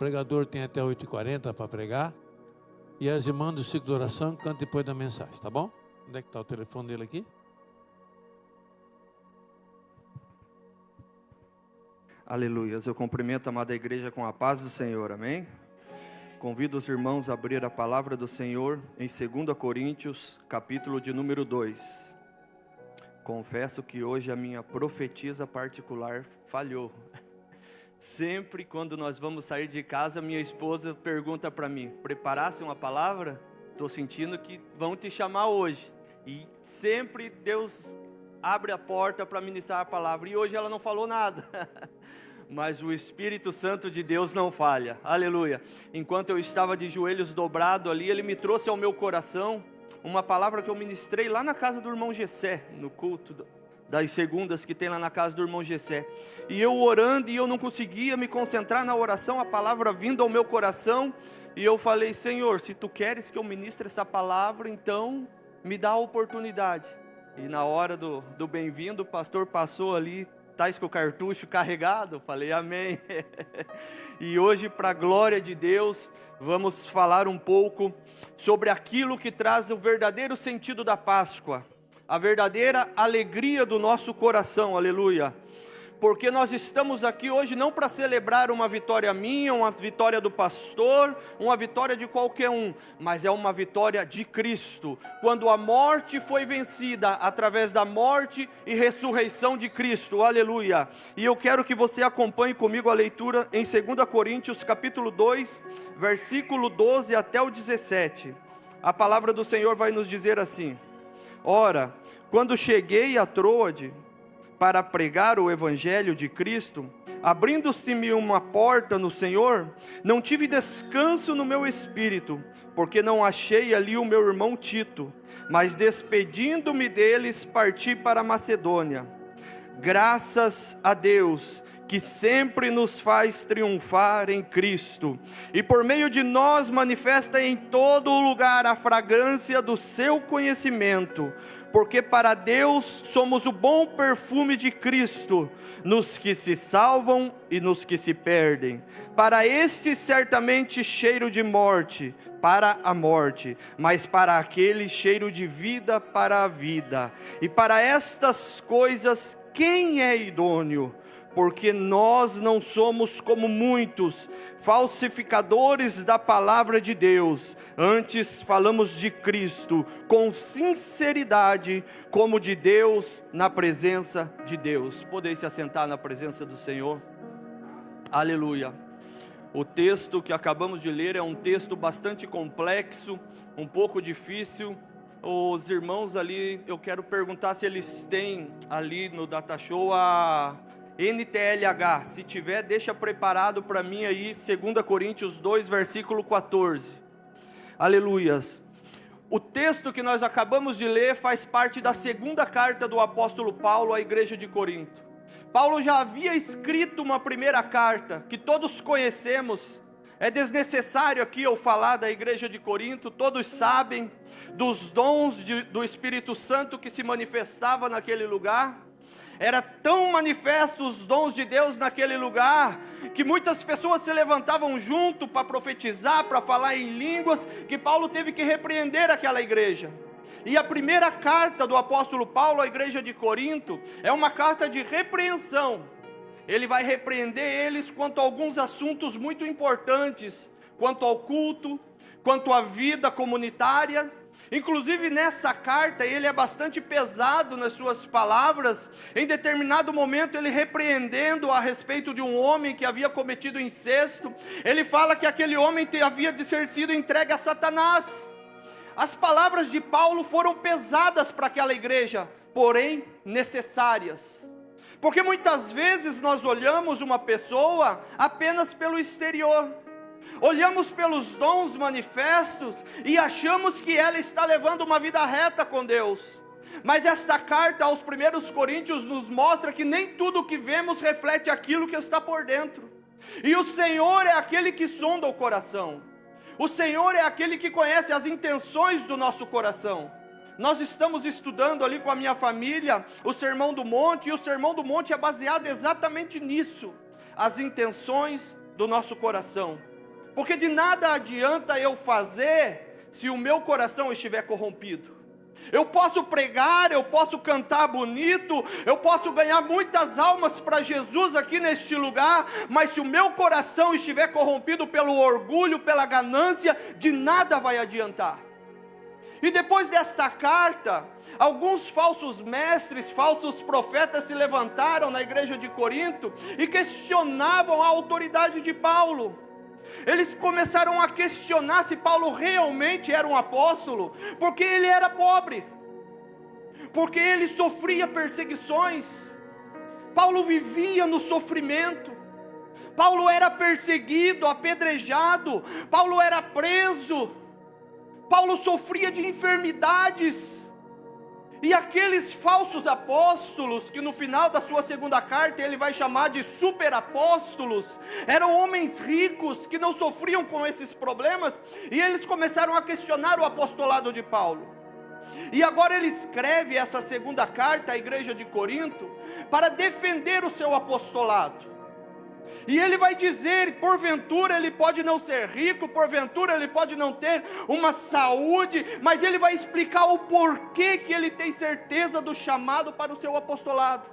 pregador tem até 8h40 para pregar. E as irmãs do ciclo de oração cantam depois da mensagem, tá bom? Onde é que está o telefone dele aqui? Aleluia. Eu cumprimento a amada igreja com a paz do Senhor, amém? Convido os irmãos a abrir a palavra do Senhor em 2 Coríntios, capítulo de número 2. Confesso que hoje a minha profetisa particular falhou. Sempre quando nós vamos sair de casa, minha esposa pergunta para mim: preparasse uma palavra? Estou sentindo que vão te chamar hoje. E sempre Deus abre a porta para ministrar a palavra. E hoje ela não falou nada. Mas o Espírito Santo de Deus não falha, aleluia. Enquanto eu estava de joelhos dobrados ali, Ele me trouxe ao meu coração uma palavra que eu ministrei lá na casa do irmão Gessé, no culto das segundas que tem lá na casa do irmão Gessé. E eu orando, e eu não conseguia me concentrar na oração, a palavra vindo ao meu coração, e eu falei: Senhor, se Tu queres que eu ministre essa palavra, então me dá a oportunidade. E na hora do bem-vindo, o pastor passou ali, tais com o cartucho carregado, falei amém. E hoje, para a glória de Deus, vamos falar um pouco sobre aquilo que traz o verdadeiro sentido da Páscoa, a verdadeira alegria do nosso coração, aleluia. Porque nós estamos aqui hoje não para celebrar uma vitória minha, uma vitória do pastor, uma vitória de qualquer um, mas é uma vitória de Cristo, quando a morte foi vencida através da morte e ressurreição de Cristo, aleluia. E eu quero que você acompanhe comigo a leitura em 2 Coríntios capítulo 2, versículo 12 até o 17. A palavra do Senhor vai nos dizer assim: Ora, quando cheguei a Troade para pregar o evangelho de Cristo, abrindo-se-me uma porta no Senhor, não tive descanso no meu espírito, porque não achei ali o meu irmão Tito, mas despedindo-me deles, parti para a Macedônia. Graças a Deus, que sempre nos faz triunfar em Cristo, e por meio de nós manifesta em todo o lugar a fragrância do seu conhecimento, porque para Deus somos o bom perfume de Cristo, nos que se salvam e nos que se perdem. Para estes certamente cheiro de morte, para a morte, mas para aquele cheiro de vida, para a vida. E para estas coisas quem é idôneo? Porque nós não somos como muitos, falsificadores da palavra de Deus, antes falamos de Cristo, com sinceridade, como de Deus, na presença de Deus. Podem se assentar na presença do Senhor, aleluia. O texto que acabamos de ler é um texto bastante complexo, um pouco difícil. Os irmãos ali, eu quero perguntar se eles têm ali no Data Show a NTLH, se tiver, deixa preparado para mim aí, 2 Coríntios 2, versículo 14, aleluias. O texto que nós acabamos de ler faz parte da segunda carta do apóstolo Paulo à igreja de Corinto. Paulo já havia escrito uma primeira carta, que todos conhecemos. É desnecessário aqui eu falar da igreja de Corinto, todos sabem dos dons do Espírito Santo que se manifestava naquele lugar. Era tão manifesto os dons de Deus naquele lugar, que muitas pessoas se levantavam junto para profetizar, para falar em línguas, que Paulo teve que repreender aquela igreja. E a primeira carta do apóstolo Paulo à igreja de Corinto é uma carta de repreensão. Ele vai repreender eles quanto a alguns assuntos muito importantes, quanto ao culto, quanto à vida comunitária. Inclusive nessa carta ele é bastante pesado nas suas palavras. Em determinado momento ele repreendendo a respeito de um homem que havia cometido incesto, ele fala que aquele homem havia de ser sido entregue a Satanás. As palavras de Paulo foram pesadas para aquela igreja, porém necessárias. Porque muitas vezes nós olhamos uma pessoa apenas pelo exterior, olhamos pelos dons manifestos e achamos que ela está levando uma vida reta com Deus. Mas esta carta aos 1 Coríntios nos mostra que nem tudo que vemos reflete aquilo que está por dentro. E o Senhor é aquele que sonda o coração. O Senhor é aquele que conhece as intenções do nosso coração. Nós estamos estudando ali com a minha família o Sermão do Monte, e o Sermão do Monte é baseado exatamente nisso, as intenções do nosso coração. Porque de nada adianta eu fazer se o meu coração estiver corrompido. Eu posso pregar, eu posso cantar bonito, eu posso ganhar muitas almas para Jesus aqui neste lugar, mas se o meu coração estiver corrompido pelo orgulho, pela ganância, de nada vai adiantar. E depois desta carta, alguns falsos mestres, falsos profetas se levantaram na igreja de Corinto e questionavam a autoridade de Paulo. Eles começaram a questionar se Paulo realmente era um apóstolo, porque ele era pobre, porque ele sofria perseguições. Paulo vivia no sofrimento, Paulo era perseguido, apedrejado, Paulo era preso, Paulo sofria de enfermidades. E aqueles falsos apóstolos, que no final da sua segunda carta ele vai chamar de superapóstolos, eram homens ricos que não sofriam com esses problemas, e eles começaram a questionar o apostolado de Paulo. E agora ele escreve essa segunda carta à igreja de Corinto para defender o seu apostolado. E ele vai dizer, porventura ele pode não ser rico, porventura ele pode não ter uma saúde, mas ele vai explicar o porquê que ele tem certeza do chamado para o seu apostolado.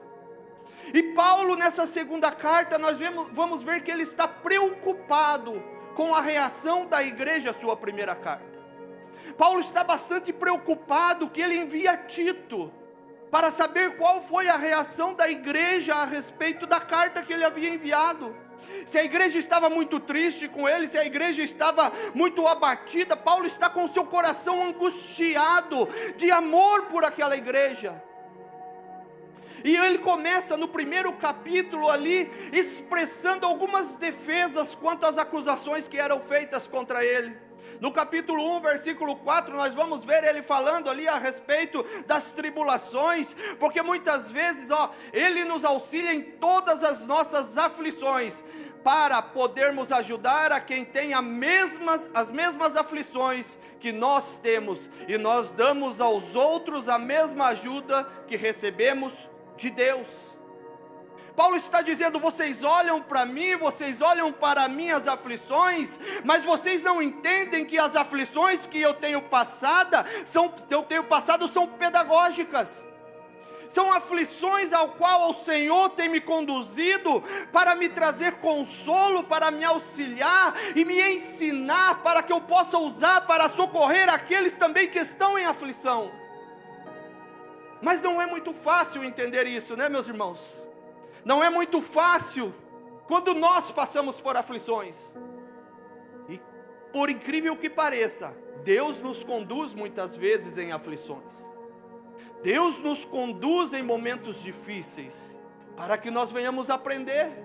E Paulo, nessa segunda carta, nós vamos ver que ele está preocupado com a reação da igreja à sua primeira carta. Paulo está bastante preocupado que ele envia Tito para saber qual foi a reação da igreja a respeito da carta que ele havia enviado. Se a igreja estava muito triste com ele, se a igreja estava muito abatida, Paulo está com seu coração angustiado de amor por aquela igreja. E ele começa no primeiro capítulo ali, expressando algumas defesas quanto às acusações que eram feitas contra ele. No capítulo 1, versículo 4, nós vamos ver ele falando ali a respeito das tribulações, porque muitas vezes, ele nos auxilia em todas as nossas aflições, para podermos ajudar a quem tem as mesmas aflições que nós temos, e nós damos aos outros a mesma ajuda que recebemos de Deus. Paulo está dizendo, vocês olham para mim, vocês olham para minhas aflições, mas vocês não entendem que as aflições que eu tenho passado são pedagógicas. São aflições ao qual o Senhor tem me conduzido para me trazer consolo, para me auxiliar e me ensinar, para que eu possa usar para socorrer aqueles também que estão em aflição. Mas não é muito fácil entender isso, né, meus irmãos? Não é muito fácil quando nós passamos por aflições. E por incrível que pareça, Deus nos conduz muitas vezes em aflições. Deus nos conduz em momentos difíceis, para que nós venhamos aprender.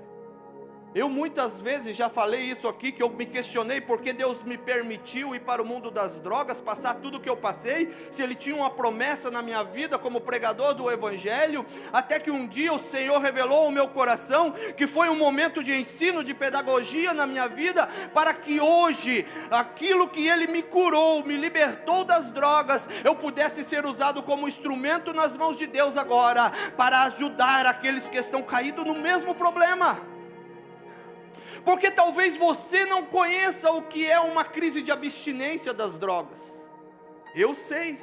Eu muitas vezes já falei isso aqui, que eu me questionei porque Deus me permitiu ir para o mundo das drogas, passar tudo o que eu passei, se Ele tinha uma promessa na minha vida como pregador do Evangelho, até que um dia o Senhor revelou ao meu coração, que foi um momento de ensino, de pedagogia na minha vida, para que hoje, aquilo que Ele me curou, me libertou das drogas, eu pudesse ser usado como instrumento nas mãos de Deus agora, para ajudar aqueles que estão caídos no mesmo problema. Porque talvez você não conheça o que é uma crise de abstinência das drogas. Eu sei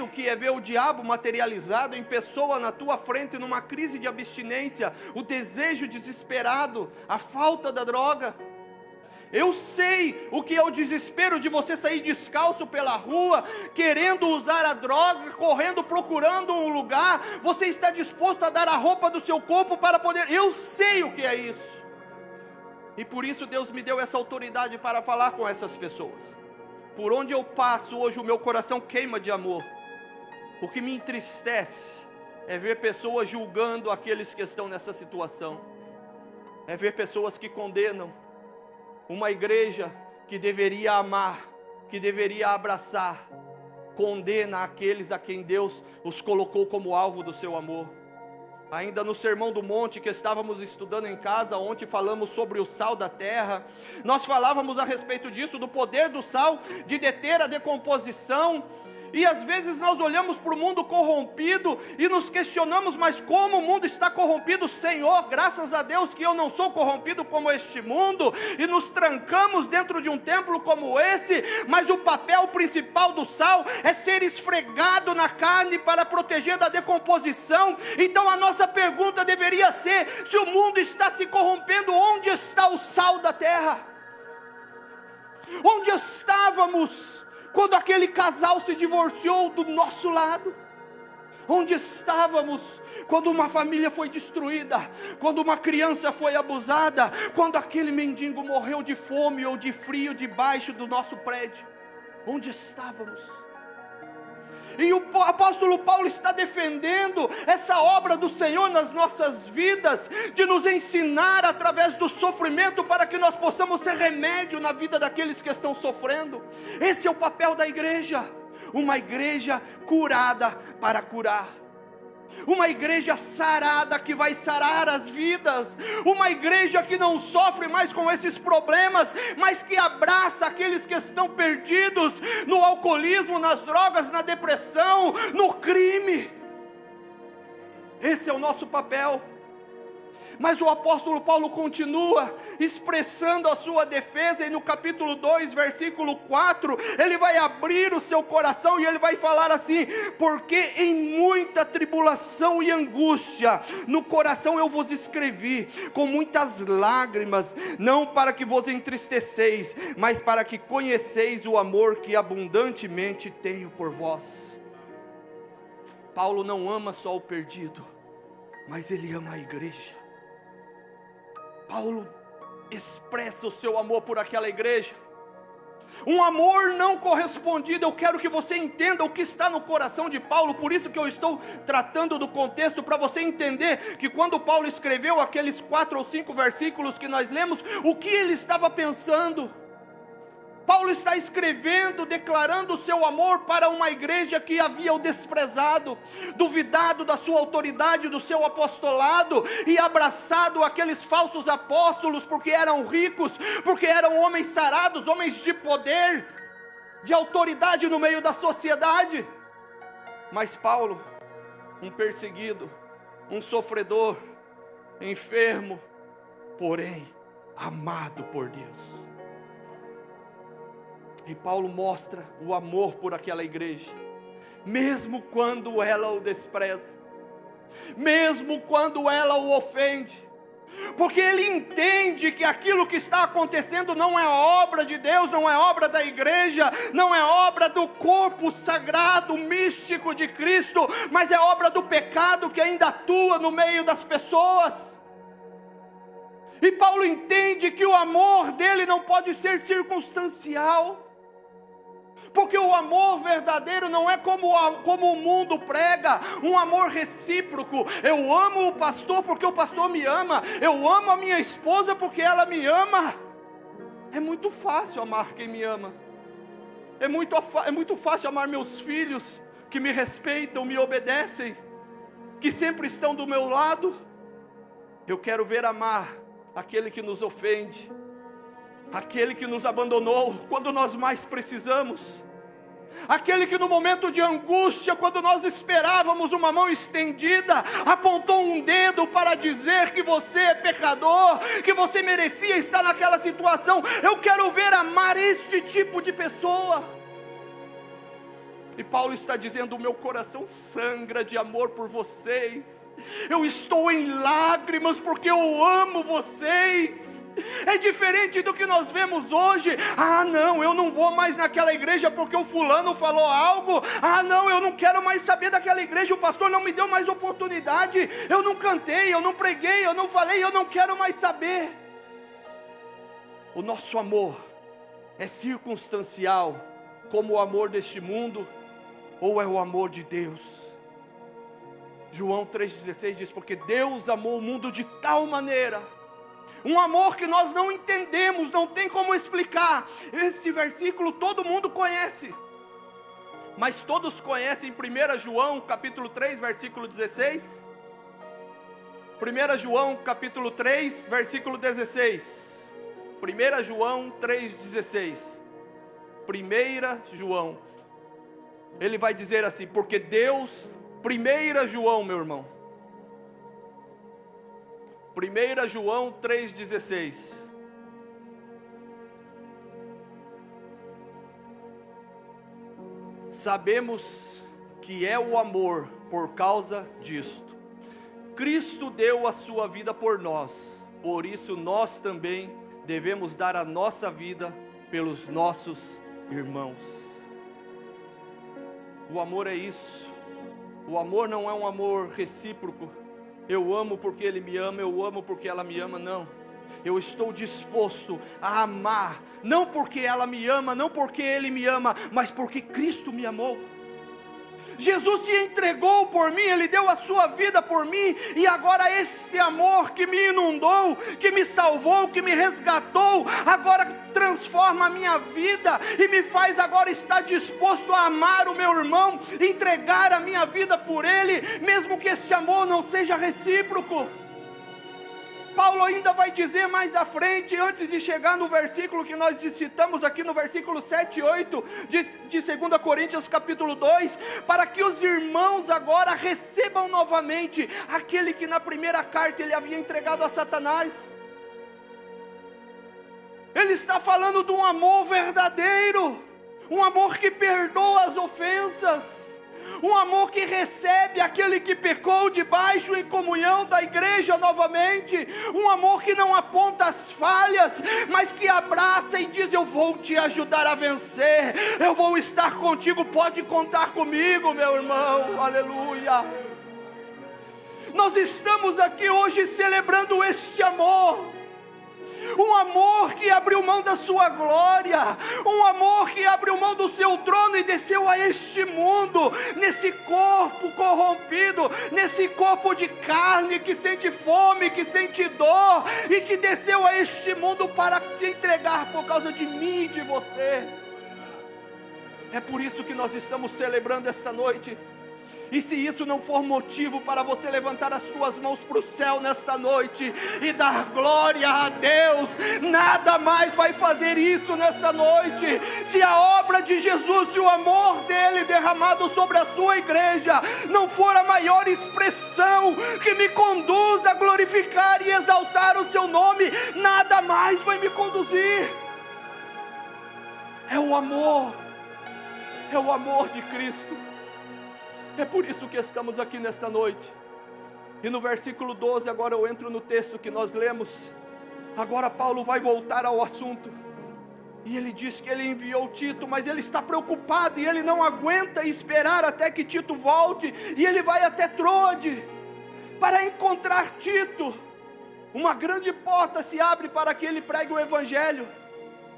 o que é ver o diabo materializado em pessoa na tua frente numa crise de abstinência, o desejo desesperado, a falta da droga. Eu sei o que é o desespero de você sair descalço pela rua, querendo usar a droga, correndo, procurando um lugar, você está disposto a dar a roupa do seu corpo para poder... Eu sei o que é isso. E por isso Deus me deu essa autoridade para falar com essas pessoas. Por onde eu passo hoje o meu coração queima de amor. O que me entristece é ver pessoas julgando aqueles que estão nessa situação. É ver pessoas que condenam uma igreja que deveria amar, que deveria abraçar, condena aqueles a quem Deus os colocou como alvo do seu amor. Ainda no Sermão do Monte que estávamos estudando em casa, ontem falamos sobre o sal da terra. Nós falávamos a respeito disso, do poder do sal de deter a decomposição. E às vezes nós olhamos para o mundo corrompido e nos questionamos, mas como o mundo está corrompido? Senhor, graças a Deus que eu não sou corrompido como este mundo, e nos trancamos dentro de um templo como esse, mas o papel principal do sal é ser esfregado na carne para proteger da decomposição. Então a nossa pergunta deveria ser: se o mundo está se corrompendo, onde está o sal da terra? Onde estávamos quando aquele casal se divorciou do nosso lado? Onde estávamos quando uma família foi destruída, quando uma criança foi abusada, quando aquele mendigo morreu de fome ou de frio debaixo do nosso prédio? Onde estávamos? E o apóstolo Paulo está defendendo essa obra do Senhor nas nossas vidas, de nos ensinar através do sofrimento, para que nós possamos ser remédio na vida daqueles que estão sofrendo. Esse é o papel da igreja, uma igreja curada para curar, uma igreja sarada que vai sarar as vidas, uma igreja que não sofre mais com esses problemas, mas que abraça aqueles que estão perdidos no alcoolismo, nas drogas, na depressão, no crime. Esse é o nosso papel. Mas o apóstolo Paulo continua expressando a sua defesa, e no capítulo 2, versículo 4, ele vai abrir o seu coração e ele vai falar assim: porque em muita tribulação e angústia no coração eu vos escrevi, com muitas lágrimas, não para que vos entristeceis, mas para que conheceis o amor que abundantemente tenho por vós. Paulo não ama só o perdido, mas ele ama a igreja. Paulo expressa o seu amor por aquela igreja, um amor não correspondido. Eu quero que você entenda o que está no coração de Paulo, por isso que eu estou tratando do contexto, para você entender que quando Paulo escreveu aqueles 4 ou 5 versículos que nós lemos, o que ele estava pensando. Paulo está escrevendo, declarando o seu amor para uma igreja que havia o desprezado, duvidado da sua autoridade, do seu apostolado, e abraçado aqueles falsos apóstolos, porque eram ricos, porque eram homens sarados, homens de poder, de autoridade no meio da sociedade. Mas Paulo, um perseguido, um sofredor, enfermo, porém amado por Deus. E Paulo mostra o amor por aquela igreja, mesmo quando ela o despreza, mesmo quando ela o ofende, porque ele entende que aquilo que está acontecendo não é obra de Deus, não é obra da igreja, não é obra do corpo sagrado, místico de Cristo, mas é obra do pecado que ainda atua no meio das pessoas. E Paulo entende que o amor dele não pode ser circunstancial, porque o amor verdadeiro não é como o mundo prega, um amor recíproco. Eu amo o pastor porque o pastor me ama, eu amo a minha esposa porque ela me ama. É muito fácil amar quem me ama, é muito fácil amar meus filhos, que me respeitam, me obedecem, que sempre estão do meu lado. Eu quero ver amar aquele que nos ofende, aquele que nos abandonou quando nós mais precisamos, aquele que no momento de angústia, quando nós esperávamos uma mão estendida, apontou um dedo para dizer que você é pecador, que você merecia estar naquela situação. Eu quero ver amar este tipo de pessoa. E Paulo está dizendo: o meu coração sangra de amor por vocês, eu estou em lágrimas porque eu amo vocês. É diferente do que nós vemos hoje. Ah não, eu não vou mais naquela igreja porque o fulano falou algo. Ah não, eu não quero mais saber daquela igreja, o pastor não me deu mais oportunidade, eu não cantei, eu não preguei, eu não falei, eu não quero mais saber. O nosso amor é circunstancial, como o amor deste mundo, ou é o amor de Deus? João 3,16 diz: porque Deus amou o mundo de tal maneira, um amor que nós não entendemos, não tem como explicar. Esse versículo todo mundo conhece, mas todos conhecem 1 João capítulo 3, versículo 16. 1 João capítulo 3, versículo 16. 1 João 3,16. 1 João Ele vai dizer assim, porque Deus, 1 João, meu irmão, 1 João 3,16, sabemos que é o amor por causa disto, Cristo deu a sua vida por nós, por isso nós também devemos dar a nossa vida pelos nossos irmãos. O amor é isso. O amor não é um amor recíproco. Eu amo porque ele me ama, eu amo porque ela me ama, não. Eu estou disposto a amar, não porque ela me ama, não porque ele me ama, mas porque Cristo me amou. Jesus se entregou por mim, Ele deu a sua vida por mim, e agora esse amor que me inundou, que me salvou, que me resgatou, agora transforma a minha vida, e me faz agora estar disposto a amar o meu irmão, entregar a minha vida por ele, mesmo que esse amor não seja recíproco. Paulo ainda vai dizer mais à frente, antes de chegar no versículo que nós citamos aqui, no versículo 7 e 8, de 2 Coríntios capítulo 2, para que os irmãos agora recebam novamente aquele que na primeira carta ele havia entregado a Satanás. Ele está falando de um amor verdadeiro, um amor que perdoa as ofensas, um amor que recebe aquele que pecou debaixo em comunhão da igreja novamente, um amor que não aponta as falhas, mas que abraça e diz: eu vou te ajudar a vencer, eu vou estar contigo, pode contar comigo, meu irmão, aleluia. Nós estamos aqui hoje celebrando este amor, um amor que abriu mão da sua glória, um amor que abriu mão do seu trono e desceu a este mundo, nesse corpo corrompido, nesse corpo de carne que sente fome, que sente dor, e que desceu a este mundo para se entregar por causa de mim e de você. É por isso que nós estamos celebrando esta noite. E se isso não for motivo para você levantar as tuas mãos para o céu nesta noite e dar glória a Deus, nada mais vai fazer isso nesta noite. Se a obra de Jesus, se o amor dele derramado sobre a sua igreja não for a maior expressão que me conduz a glorificar e exaltar o seu nome, nada mais vai me conduzir. É o amor de Cristo. É por isso que estamos aqui nesta noite. E no versículo 12, agora eu entro no texto que nós lemos. Agora Paulo vai voltar ao assunto. E ele diz que ele enviou Tito, mas ele está preocupado e ele não aguenta esperar até que Tito volte. E ele vai até Troade para encontrar Tito. Uma grande porta se abre para que ele pregue o evangelho.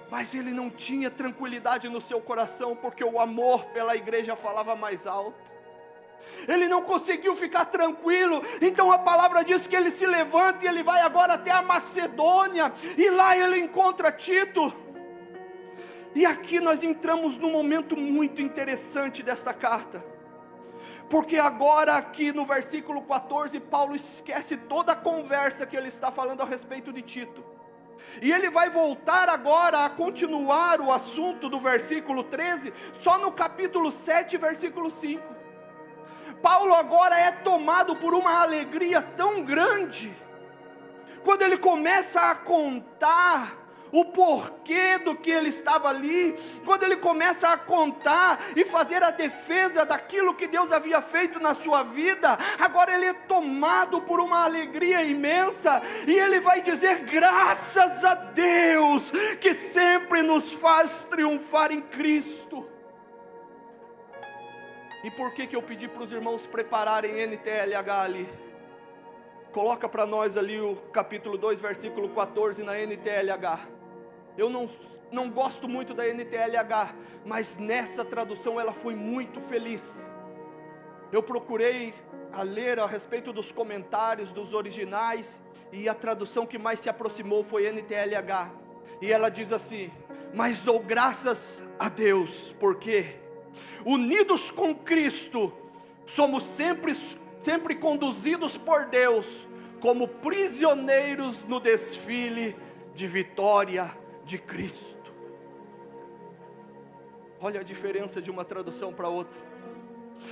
Mas ele não tinha tranquilidade no seu coração, porque o amor pela igreja falava mais alto. Ele não conseguiu ficar tranquilo, então a palavra diz que ele se levanta e ele vai agora até a Macedônia, e lá ele encontra Tito. E aqui nós entramos num momento muito interessante desta carta, porque agora aqui no versículo 14, Paulo esquece toda a conversa que ele está falando a respeito de Tito, e ele vai voltar agora a continuar o assunto do versículo 13, só no capítulo 7, versículo 5. Paulo agora é tomado por uma alegria tão grande, quando ele começa a contar o porquê do que ele estava ali, quando ele começa a contar e fazer a defesa daquilo que Deus havia feito na sua vida, agora ele é tomado por uma alegria imensa, e ele vai dizer: graças a Deus, que sempre nos faz triunfar em Cristo. E por que eu pedi para os irmãos prepararem NTLH ali? Coloca para nós ali o capítulo 2, versículo 14 na NTLH. Eu não gosto muito da NTLH, mas nessa tradução ela foi muito feliz. Eu procurei a ler a respeito dos comentários, dos originais, e a tradução que mais se aproximou foi NTLH. E ela diz assim: mas dou graças a Deus, porque unidos com Cristo, somos sempre conduzidos por Deus, como prisioneiros no desfile de vitória de Cristo. Olha a diferença de uma tradução para outra.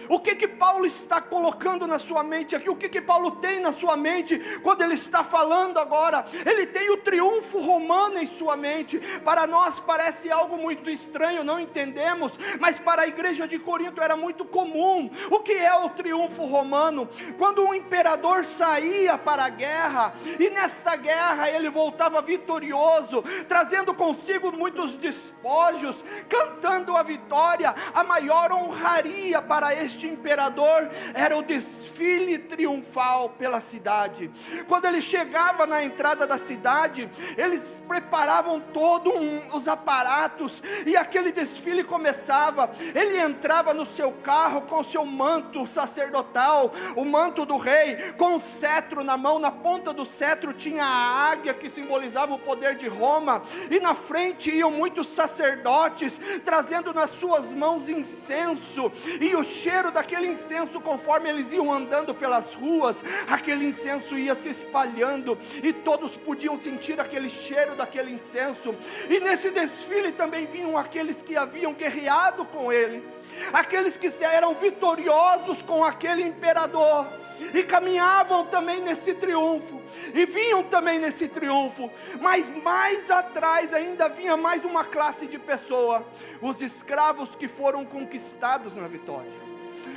O que Paulo está colocando na sua mente aqui? O que Paulo tem na sua mente quando ele está falando agora? Ele tem o triunfo romano em sua mente. Para nós parece algo muito estranho, não entendemos, mas para a igreja de Corinto era muito comum. O que é o triunfo romano? Quando um imperador saía para a guerra, e nesta guerra ele voltava vitorioso, trazendo consigo muitos despojos, cantando a vitória. A maior honraria para este imperador era o desfile triunfal pela cidade. Quando ele chegava na entrada da cidade, eles preparavam todos os aparatos, e aquele desfile começava. Ele entrava no seu carro com seu manto sacerdotal, o manto do rei, com o cetro na mão. Na ponta do cetro tinha a águia, que simbolizava o poder de Roma, e na frente iam muitos sacerdotes, trazendo nas suas mãos incenso, e o cheiro daquele incenso, conforme eles iam andando pelas ruas, aquele incenso ia se espalhando, e todos podiam sentir aquele cheiro daquele incenso. E nesse desfile também vinham aqueles que haviam guerreado com ele, aqueles que eram vitoriosos com aquele imperador, e caminhavam também nesse triunfo, e vinham também nesse triunfo. Mas mais atrás ainda vinha mais uma classe de pessoa, os escravos que foram conquistados na vitória.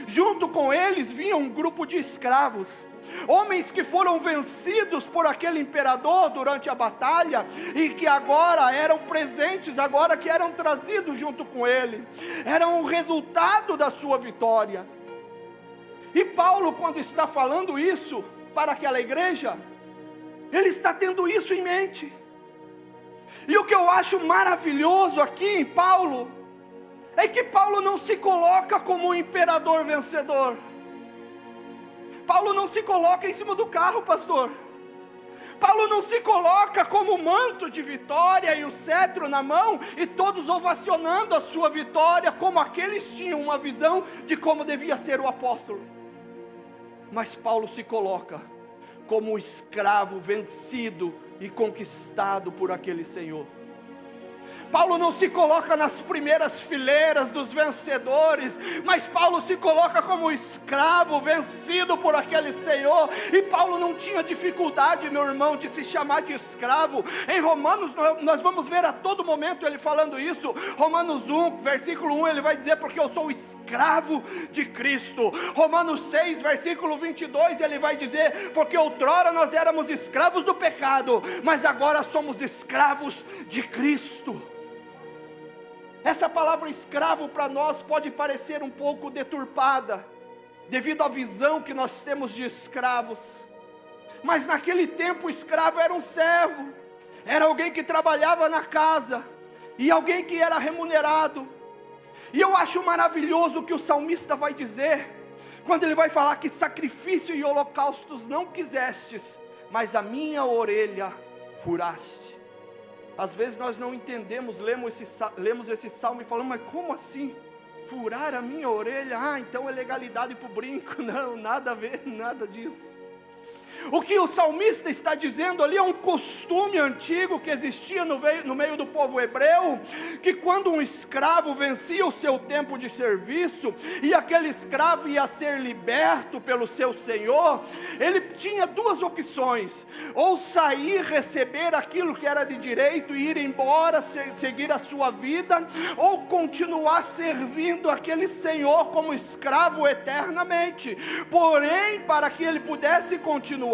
Junto com eles vinha um grupo de escravos, homens que foram vencidos por aquele imperador durante a batalha, e que agora eram presentes, agora que eram trazidos junto com ele, eram o resultado da sua vitória. E Paulo, quando está falando isso para aquela igreja, ele está tendo isso em mente. E o que eu acho maravilhoso aqui em Paulo, é que Paulo não se coloca como um imperador vencedor. Paulo não se coloca em cima do carro, pastor. Paulo não se coloca como o manto de vitória e o cetro na mão, e todos ovacionando a sua vitória, como aqueles tinham uma visão de como devia ser o apóstolo. Mas Paulo se coloca como o escravo vencido e conquistado por aquele Senhor. Paulo não se coloca nas primeiras fileiras dos vencedores, mas Paulo se coloca como escravo vencido por aquele Senhor. E Paulo não tinha dificuldade, meu irmão, de se chamar de escravo. Em Romanos nós vamos ver a todo momento ele falando isso. Romanos 1, versículo 1, ele vai dizer: porque eu sou escravo de Cristo. Romanos 6, versículo 22, ele vai dizer: porque outrora nós éramos escravos do pecado, mas agora somos escravos de Cristo. Essa palavra escravo para nós pode parecer um pouco deturpada, devido à visão que nós temos de escravos. Mas naquele tempo o escravo era um servo, era alguém que trabalhava na casa, e alguém que era remunerado. E eu acho maravilhoso o que o salmista vai dizer, quando ele vai falar que sacrifício e holocaustos não quisestes, mas a minha orelha furaste. Às vezes nós não entendemos, lemos esse salmo e falamos: mas como assim? Furar a minha orelha? Então é legalidade para o brinco. Não, nada a ver, nada disso. O que o salmista está dizendo ali é um costume antigo que existia no meio do povo hebreu, que quando um escravo vencia o seu tempo de serviço, e aquele escravo ia ser liberto pelo seu senhor, ele tinha duas opções: ou sair, receber aquilo que era de direito e ir embora, seguir a sua vida, ou continuar servindo aquele senhor como escravo eternamente. Porém, para que ele pudesse continuar,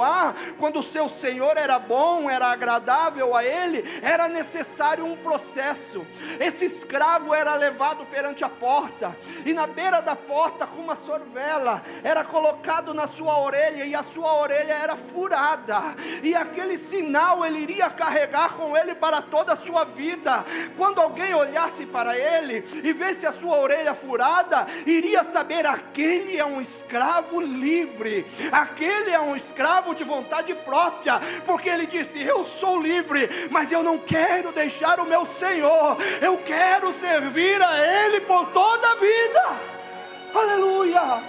quando o seu senhor era bom, era agradável a ele, era necessário um processo. Esse escravo era levado perante a porta, e na beira da porta, com uma sorvela, era colocado na sua orelha, e a sua orelha era furada, e aquele sinal ele iria carregar com ele para toda a sua vida. Quando alguém olhasse para ele e visse a sua orelha furada, iria saber: aquele é um escravo livre, aquele é um escravo de vontade própria, porque ele disse: eu sou livre, mas eu não quero deixar o meu Senhor, eu quero servir a Ele por toda a vida. Aleluia!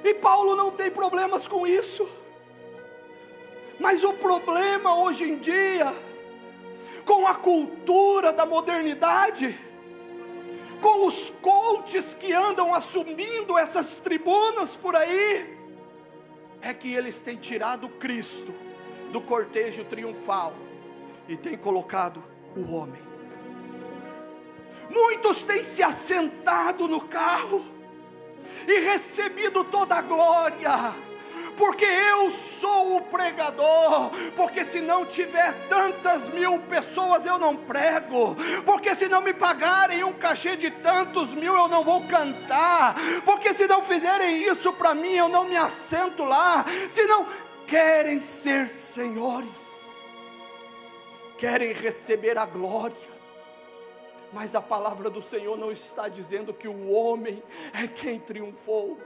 E Paulo não tem problemas com isso, mas o problema hoje em dia, com a cultura da modernidade, com os coaches que andam assumindo essas tribunas por aí, é que eles têm tirado Cristo do cortejo triunfal e têm colocado o homem. Muitos têm se assentado no carro e recebido toda a glória, porque eu sou o pregador, porque se não tiver tantas mil pessoas eu não prego, porque se não me pagarem um cachê de tantos mil eu não vou cantar, porque se não fizerem isso para mim eu não me assento lá. Se não querem ser senhores, querem receber a glória, mas a palavra do Senhor não está dizendo que o homem é quem triunfou,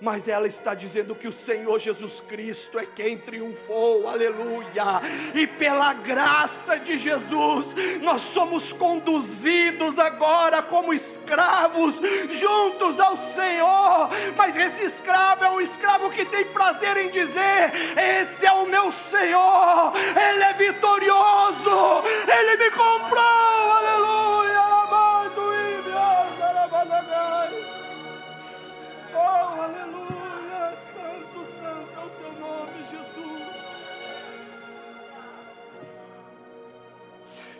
mas ela está dizendo que o Senhor Jesus Cristo é quem triunfou, aleluia. E pela graça de Jesus, nós somos conduzidos agora como escravos, juntos ao Senhor. Mas esse escravo é um escravo que tem prazer em dizer: esse é o meu Senhor, Ele é vitorioso, Ele me comprou, aleluia. Oh, aleluia, santo, santo é o teu nome, Jesus.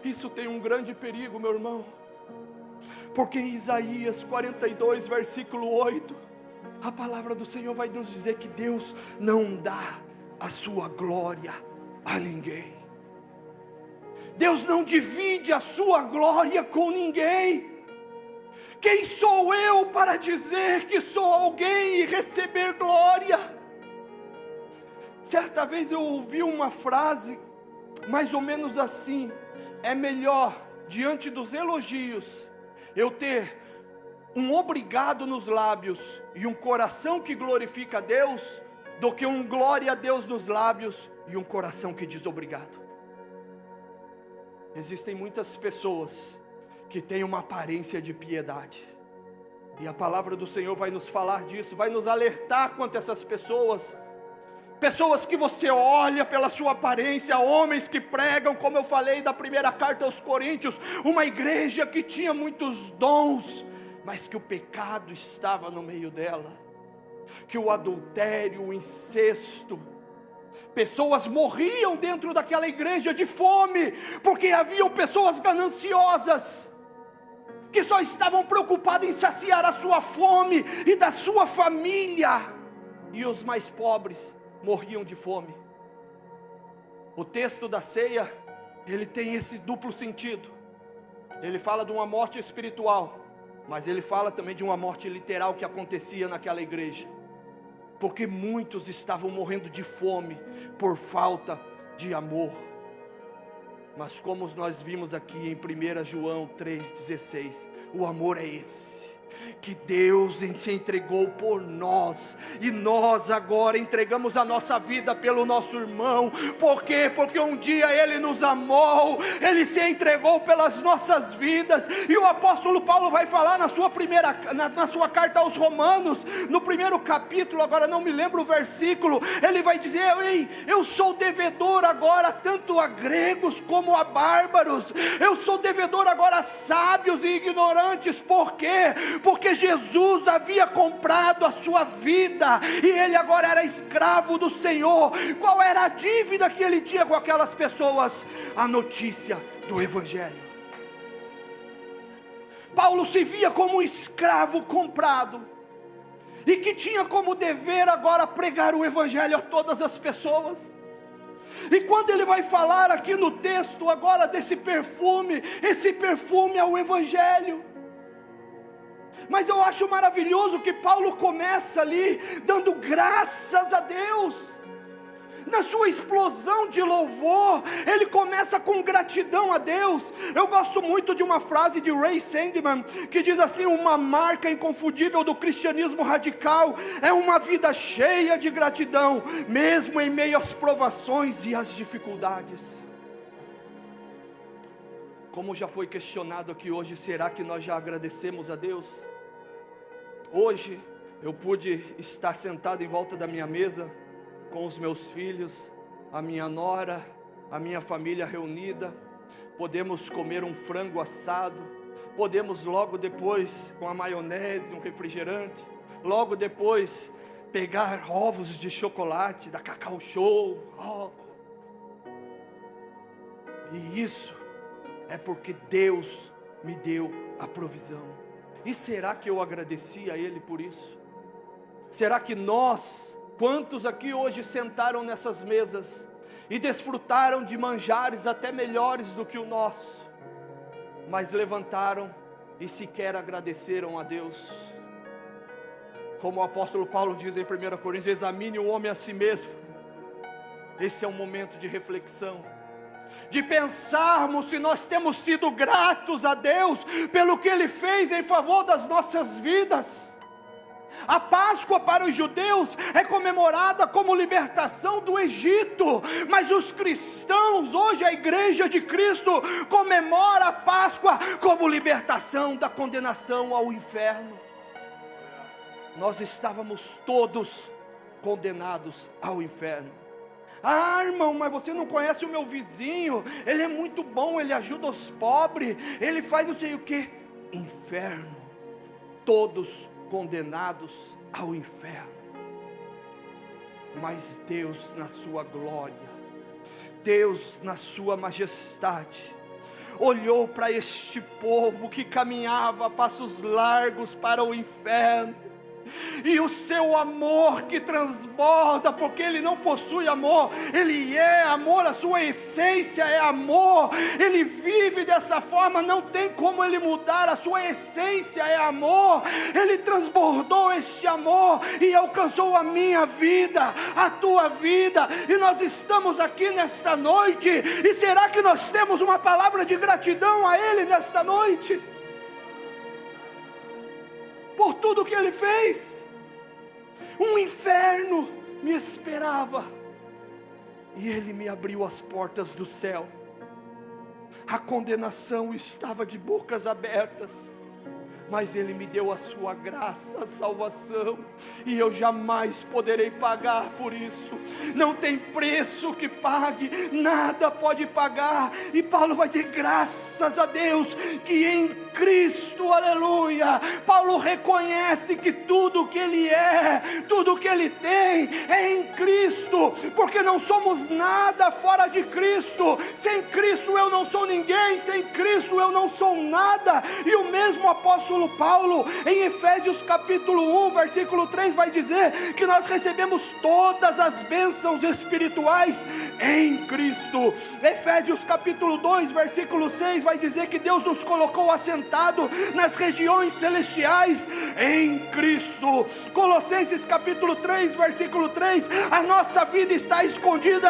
Isso tem um grande perigo, meu irmão, porque em Isaías 42, versículo 8, a palavra do Senhor vai nos dizer que Deus não dá a sua glória a ninguém. Deus não divide a sua glória com ninguém. Quem sou eu para dizer que sou alguém e receber glória? Certa vez eu ouvi uma frase mais ou menos assim: é melhor, diante dos elogios, eu ter um obrigado nos lábios e um coração que glorifica a Deus, do que um glória a Deus nos lábios e um coração que diz obrigado. Existem muitas pessoas que têm uma aparência de piedade, e a palavra do Senhor vai nos falar disso, vai nos alertar quanto a essas pessoas. Pessoas que você olha pela sua aparência, homens que pregam, como eu falei da primeira carta aos Coríntios, uma igreja que tinha muitos dons, mas que o pecado estava no meio dela, que o adultério, o incesto, pessoas morriam dentro daquela igreja de fome, porque haviam pessoas gananciosas, que só estavam preocupados em saciar a sua fome e da sua família, e os mais pobres morriam de fome. O texto da ceia, ele tem esse duplo sentido. Ele fala de uma morte espiritual, mas ele fala também de uma morte literal que acontecia naquela igreja, porque muitos estavam morrendo de fome por falta de amor. Mas como nós vimos aqui em 1 João 3,16, o amor é esse, que Deus se entregou por nós, e nós agora entregamos a nossa vida pelo nosso irmão. Por quê? Porque um dia Ele nos amou, Ele se entregou pelas nossas vidas. E o apóstolo Paulo vai falar na sua carta aos Romanos, no primeiro capítulo, agora não me lembro o versículo, ele vai dizer: ei, eu sou devedor agora tanto a gregos como a bárbaros, eu sou devedor agora a sábios e ignorantes. Por quê? Porque Jesus havia comprado a sua vida, e ele agora era escravo do Senhor. Qual era a dívida que ele tinha com aquelas pessoas? A notícia do Evangelho. Paulo se via como um escravo comprado, e que tinha como dever agora pregar o Evangelho a todas as pessoas. E quando ele vai falar aqui no texto agora desse perfume, esse perfume é o Evangelho. Mas eu acho maravilhoso que Paulo começa ali dando graças a Deus. Na sua explosão de louvor, ele começa com gratidão a Deus. Eu gosto muito de uma frase de Ray Sandman, que diz assim: uma marca inconfundível do cristianismo radical é uma vida cheia de gratidão, mesmo em meio às provações e às dificuldades. Como já foi questionado aqui hoje, será que nós já agradecemos a Deus? Hoje eu pude estar sentado em volta da minha mesa, com os meus filhos, a minha nora, a minha família reunida. Podemos comer um frango assado, podemos logo depois, com a maionese, um refrigerante, logo depois, pegar ovos de chocolate da Cacau Show. E isso é porque Deus me deu a provisão. E será que eu agradeci a Ele por isso? Será que nós, quantos aqui hoje sentaram nessas mesas e desfrutaram de manjares até melhores do que o nosso, mas levantaram e sequer agradeceram a Deus? Como o apóstolo Paulo diz em 1 Coríntios, examine o homem a si mesmo. Esse é um momento de reflexão, de pensarmos se nós temos sido gratos a Deus pelo que Ele fez em favor das nossas vidas. A Páscoa para os judeus é comemorada como libertação do Egito, mas os cristãos, hoje a igreja de Cristo, comemora a Páscoa como libertação da condenação ao inferno. Nós estávamos todos condenados ao inferno. Ah, irmão, mas você não conhece o meu vizinho, ele é muito bom, ele ajuda os pobres, ele faz não sei o que. Inferno, todos condenados ao inferno. Mas Deus na sua glória, Deus na sua majestade, olhou para este povo que caminhava a passos largos para o inferno, e o seu amor que transborda, porque Ele não possui amor, Ele é amor, a sua essência é amor, Ele vive dessa forma, não tem como Ele mudar, a sua essência é amor. Ele transbordou este amor e alcançou a minha vida, a tua vida, e nós estamos aqui nesta noite. E será que nós temos uma palavra de gratidão a Ele nesta noite? Por tudo que Ele fez. Um inferno me esperava, e Ele me abriu as portas do céu. A condenação estava de bocas abertas, mas Ele me deu a sua graça, a salvação, e eu jamais poderei pagar por isso. Não tem preço que pague, nada pode pagar. E Paulo vai dizer, graças a Deus, que em Cristo, aleluia, Paulo reconhece que tudo que ele é, tudo que ele tem, é em Cristo, porque não somos nada fora de Cristo. Sem Cristo eu não sou ninguém, sem Cristo eu não sou nada. E o mesmo apóstolo Paulo, em Efésios capítulo 1, versículo 3, vai dizer que nós recebemos todas as bênçãos espirituais em Cristo. Efésios capítulo 2, versículo 6, vai dizer que Deus nos colocou assentados nas regiões celestiais em Cristo. Colossenses capítulo 3, versículo 3, a nossa vida está escondida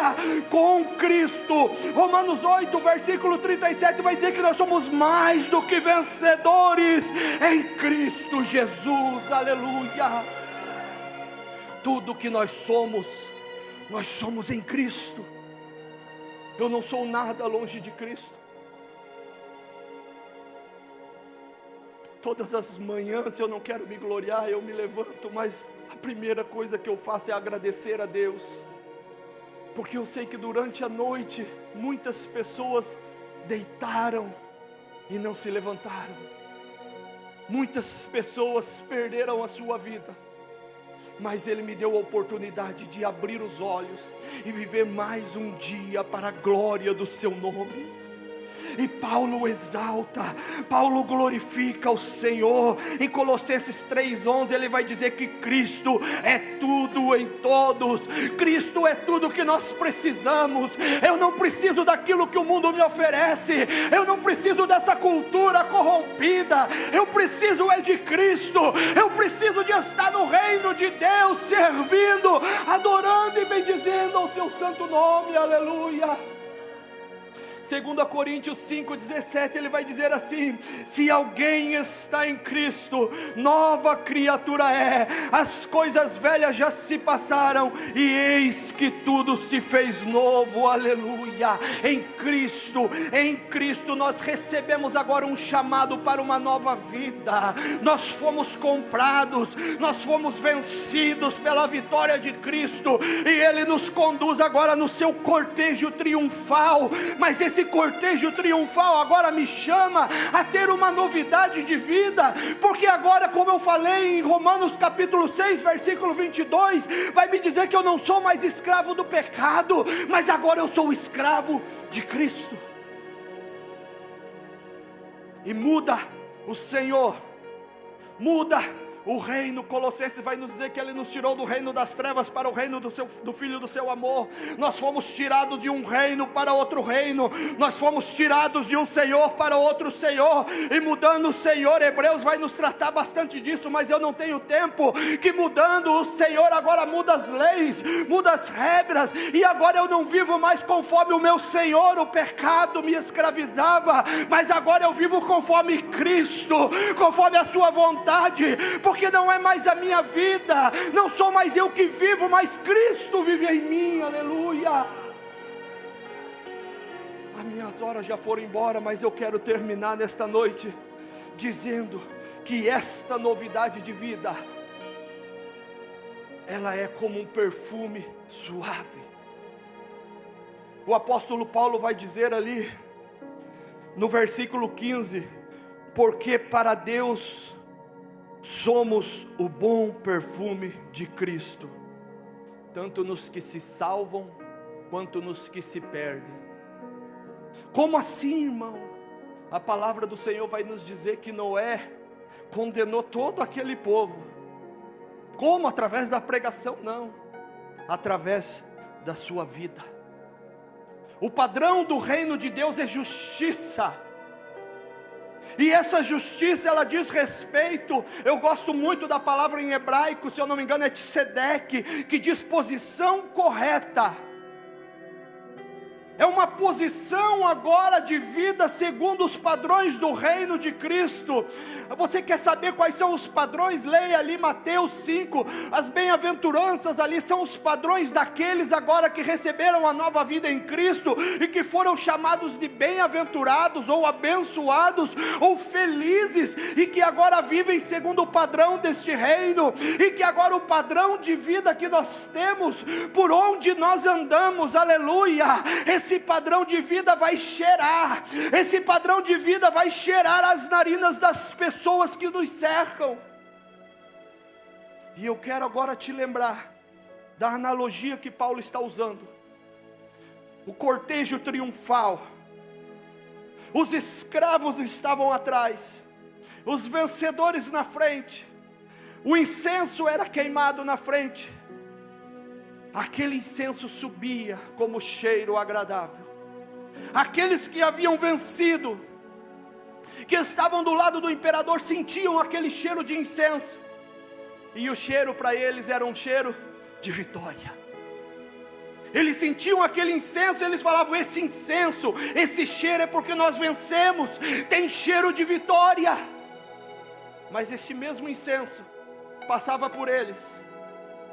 com Cristo. Romanos 8, versículo 37, vai dizer que nós somos mais do que vencedores em Cristo Jesus, aleluia. Tudo que nós somos em Cristo. Eu não sou nada longe de Cristo. Todas as manhãs, eu não quero me gloriar, eu me levanto, mas a primeira coisa que eu faço é agradecer a Deus, porque eu sei que durante a noite, muitas pessoas deitaram e não se levantaram, muitas pessoas perderam a sua vida, mas Ele me deu a oportunidade de abrir os olhos e viver mais um dia para a glória do seu nome. E Paulo exalta, Paulo glorifica o Senhor. Em Colossenses 3:11 ele vai dizer que Cristo é tudo em todos, Cristo é tudo que nós precisamos. Eu não preciso daquilo que o mundo me oferece, eu não preciso dessa cultura corrompida, eu preciso é de Cristo, eu preciso de estar no reino de Deus, servindo, adorando e bendizendo ao seu santo nome, aleluia. 2 Coríntios 5,17, ele vai dizer assim: se alguém está em Cristo, nova criatura é, as coisas velhas já se passaram, e eis que tudo se fez novo, aleluia. Em Cristo nós recebemos agora um chamado para uma nova vida. Nós fomos comprados, nós fomos vencidos pela vitória de Cristo, e Ele nos conduz agora no seu cortejo triunfal. Mas esse esse cortejo triunfal agora me chama a ter uma novidade de vida, porque agora, como eu falei em Romanos capítulo 6, versículo 22, vai me dizer que eu não sou mais escravo do pecado, mas agora eu sou escravo de Cristo. E muda o Senhor, muda o reino. Colossenses vai nos dizer que Ele nos tirou do reino das trevas para o reino do Filho do seu amor. Nós fomos tirados de um reino para outro reino, nós fomos tirados de um Senhor para outro Senhor, e mudando o Senhor, Hebreus vai nos tratar bastante disso, mas eu não tenho tempo, que mudando o Senhor agora muda as leis, muda as regras, e agora eu não vivo mais conforme o meu Senhor, o pecado me escravizava, mas agora eu vivo conforme Cristo, conforme a sua vontade, porque não é mais a minha vida, não sou mais eu que vivo, mas Cristo vive em mim, aleluia. As minhas horas já foram embora, mas eu quero terminar nesta noite, dizendo que esta novidade de vida, ela é como um perfume suave. O apóstolo Paulo vai dizer ali, no versículo 15, porque para Deus somos o bom perfume de Cristo, tanto nos que se salvam, quanto nos que se perdem. Como assim, irmão? A palavra do Senhor vai nos dizer que Noé condenou todo aquele povo. Como? Através da pregação? Não, através da sua vida. O padrão do reino de Deus é justiça, e essa justiça, ela diz respeito, eu gosto muito da palavra em hebraico, se eu não me engano é tsedek, que diz posição correta. É uma posição agora de vida segundo os padrões do reino de Cristo. Você quer saber quais são os padrões? Leia ali Mateus 5, as bem-aventuranças ali são os padrões daqueles agora que receberam a nova vida em Cristo, e que foram chamados de bem-aventurados, ou abençoados, ou felizes, e que agora vivem segundo o padrão deste reino, e que agora o padrão de vida que nós temos, por onde nós andamos, aleluia, esse padrão de vida vai cheirar, esse padrão de vida vai cheirar as narinas das pessoas que nos cercam. E eu quero agora te lembrar da analogia que Paulo está usando. O cortejo triunfal, os escravos estavam atrás, os vencedores na frente, o incenso era queimado na frente. Aquele incenso subia como cheiro agradável. Aqueles que haviam vencido, que estavam do lado do imperador, sentiam aquele cheiro de incenso, e o cheiro para eles era um cheiro de vitória. Eles sentiam aquele incenso, eles falavam: esse incenso, esse cheiro é porque nós vencemos, tem cheiro de vitória. Mas esse mesmo incenso passava por eles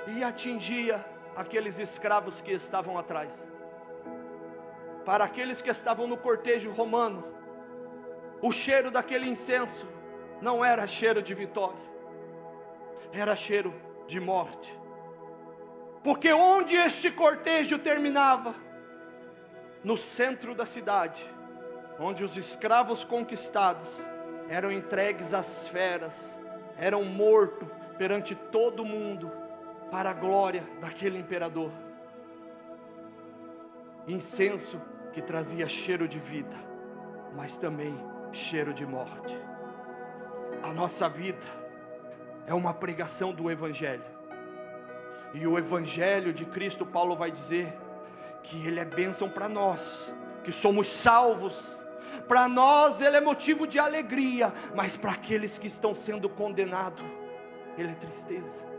e atingia aqueles escravos que estavam atrás. Para aqueles que estavam no cortejo romano, o cheiro daquele incenso não era cheiro de vitória, era cheiro de morte. Porque onde este cortejo terminava? No centro da cidade, onde os escravos conquistados eram entregues às feras, eram mortos perante todo mundo, para a glória daquele imperador. Incenso que trazia cheiro de vida, mas também cheiro de morte. A nossa vida é uma pregação do Evangelho, e o Evangelho de Cristo, Paulo vai dizer que ele é bênção para nós, que somos salvos. Para nós ele é motivo de alegria, mas para aqueles que estão sendo condenados, ele é tristeza.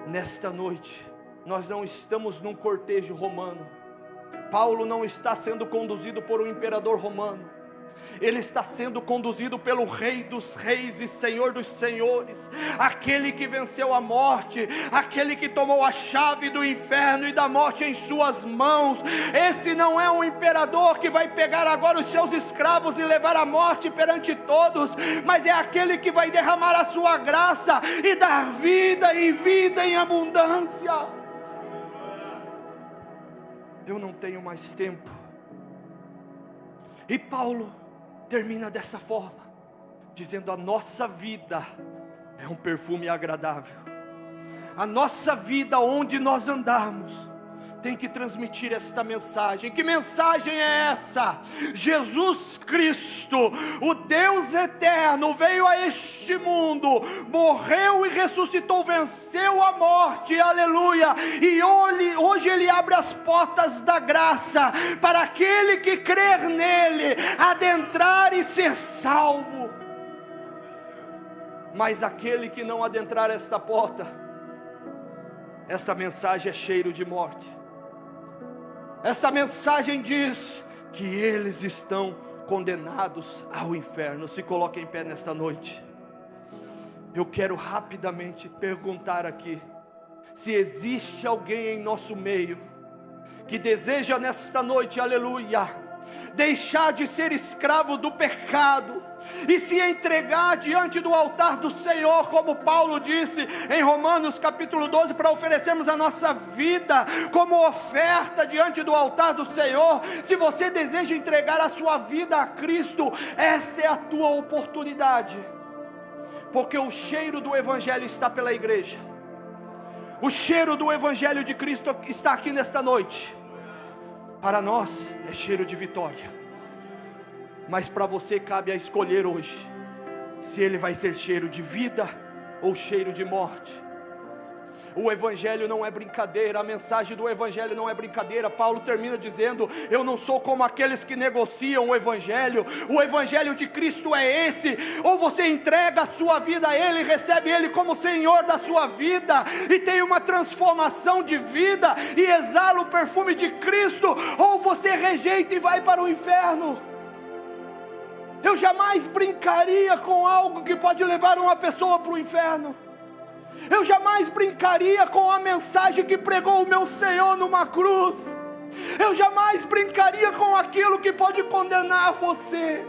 Nesta noite, nós não estamos num cortejo romano. Paulo não está sendo conduzido por um imperador romano. Ele está sendo conduzido pelo Rei dos Reis e Senhor dos Senhores, aquele que venceu a morte, aquele que tomou a chave do inferno e da morte em suas mãos. Esse não é um imperador que vai pegar agora os seus escravos e levar a morte perante todos, mas é aquele que vai derramar a sua graça e dar vida e vida em abundância. eu não tenho mais tempo. E Paulo termina dessa forma, dizendo: a nossa vida é um perfume agradável. A nossa vida, onde nós andarmos, tem que transmitir esta mensagem. Que mensagem é essa? Jesus Cristo, o Deus eterno, veio a este mundo, morreu e ressuscitou, venceu a morte, aleluia, e hoje Ele abre as portas da graça, para aquele que crer nele, adentrar e ser salvo. Mas aquele que não adentrar esta porta, esta mensagem é cheiro de morte. Essa mensagem diz que eles estão condenados ao inferno. Se coloque em pé nesta noite. Eu quero rapidamente perguntar aqui, se existe alguém em nosso meio, que deseja nesta noite, aleluia, deixar de ser escravo do pecado, e se entregar diante do altar do Senhor, como Paulo disse em Romanos capítulo 12, para oferecermos a nossa vida como oferta diante do altar do Senhor. Se você deseja entregar a sua vida a Cristo, essa é a tua oportunidade, porque o cheiro do Evangelho está pela igreja, o cheiro do Evangelho de Cristo está aqui nesta noite. Para nós é cheiro de vitória, mas para você cabe a escolher hoje, se ele vai ser cheiro de vida ou cheiro de morte. O Evangelho não é brincadeira, a mensagem do Evangelho não é brincadeira. Paulo termina dizendo: eu não sou como aqueles que negociam o Evangelho de Cristo é esse: ou você entrega a sua vida a Ele, recebe Ele como Senhor da sua vida, e tem uma transformação de vida, e exala o perfume de Cristo, ou você rejeita e vai para o inferno. Eu jamais brincaria com algo que pode levar uma pessoa para o inferno. Eu jamais brincaria com a mensagem que pregou o meu Senhor numa cruz. Eu jamais brincaria com aquilo que pode condenar você.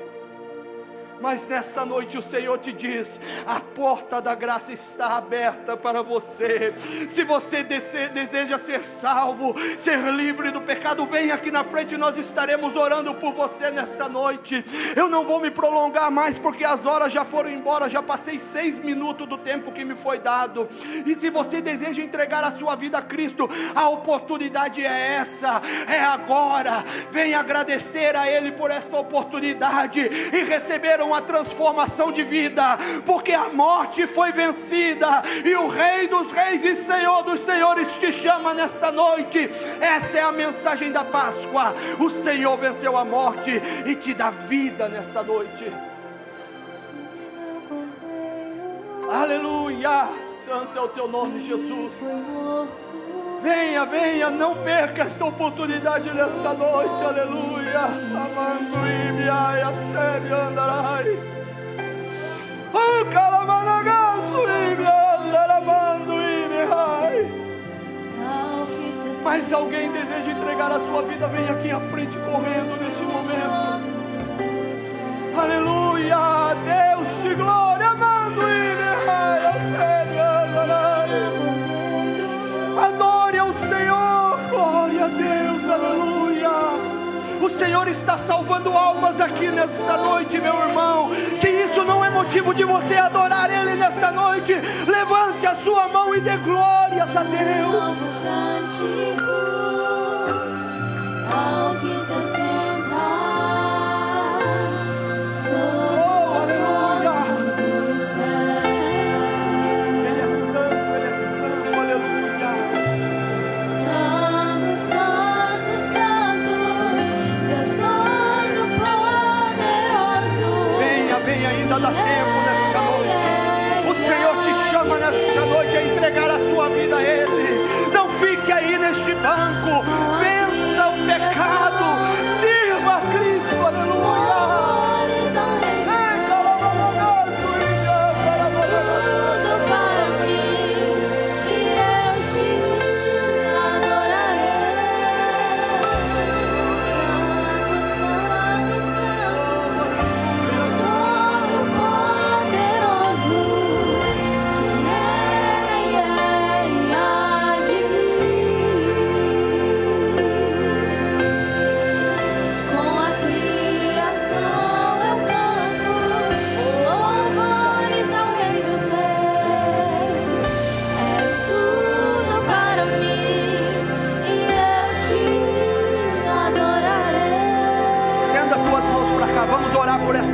Mas nesta noite o Senhor te diz: a porta da graça está aberta para você. Se você deseja ser salvo, ser livre do pecado, vem aqui na frente, nós estaremos orando por você nesta noite. Eu não vou me prolongar mais, porque as horas já foram embora, já passei 6 minutos do tempo que me foi dado. E se você deseja entregar a sua vida a Cristo, a oportunidade é essa, é agora. Vem agradecer a Ele por esta oportunidade e receber uma transformação de vida, porque a morte foi vencida, e o Rei dos Reis e Senhor dos Senhores te chama nesta noite. Essa é a mensagem da Páscoa. O Senhor venceu a morte e te dá vida nesta noite. Aleluia, santo é o teu nome, Jesus. Venha, venha, não perca esta oportunidade nesta noite, aleluia. Amanduime, ai, astebe, andarai. Oh, calamanagaçuime, andaramanduime, ai. Mas alguém deseja entregar a sua vida, vem aqui à frente correndo neste momento. Aleluia, Deus te glória, amanduime, ai, astebe, andarai. Adore ao Senhor, glória a Deus, aleluia. O Senhor está salvando almas aqui nesta noite, meu irmão. Se isso não é motivo de você adorar Ele nesta noite, levante a sua mão e dê glórias a Deus. Novo cântico, ao que se assentar sobre o trono do céu. Ele é santo, aleluia. Santo, santo, santo, Deus Todo-Poderoso. Venha, venha, ainda dá tempo nesta noite. O Senhor te chama nesta noite a entregar a sua vida a Ele. Não fique aí neste banco, vença o pecado, sirva a Cristo, aleluia. Glórias ao Rei do céu. És tudo para mim, e eu te adorarei. Santo, santo, santo, Deus Todo-Poderoso.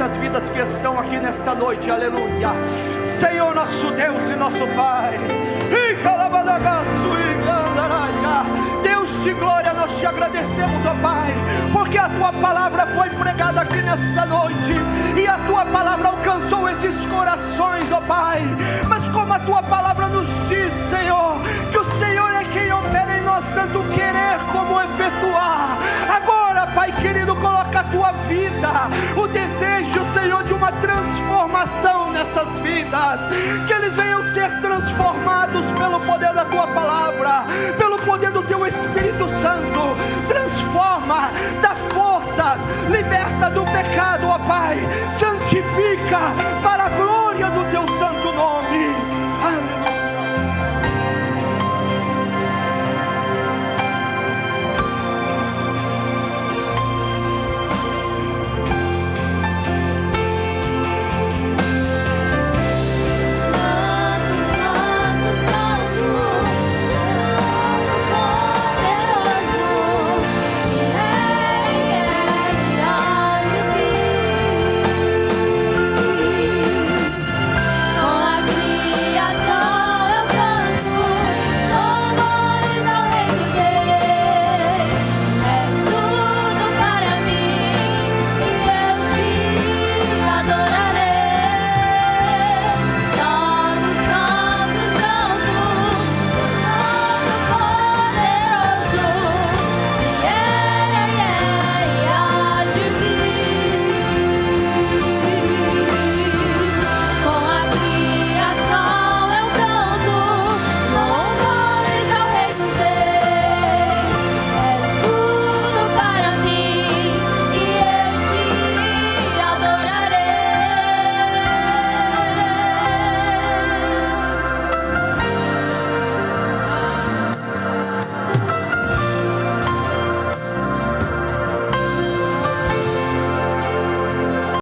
essas vidas que estão aqui nesta noite, aleluia. Senhor nosso Deus e nosso Pai, Deus de glória, nós te agradecemos, ó Pai, porque a tua palavra foi pregada aqui nesta noite, e a tua palavra alcançou esses corações, ó Pai. Mas como a tua palavra nos diz, Senhor, que o Senhor é quem opera em nós tanto querer como efetuar. Agora, Pai querido, coloca a tua vida, o desejo, Senhor, de uma transformação nessas vidas, que eles venham ser transformados pelo poder da tua palavra, pelo poder do teu Espírito Santo. Transforma, dá forças, liberta do pecado, ó Pai, santifica para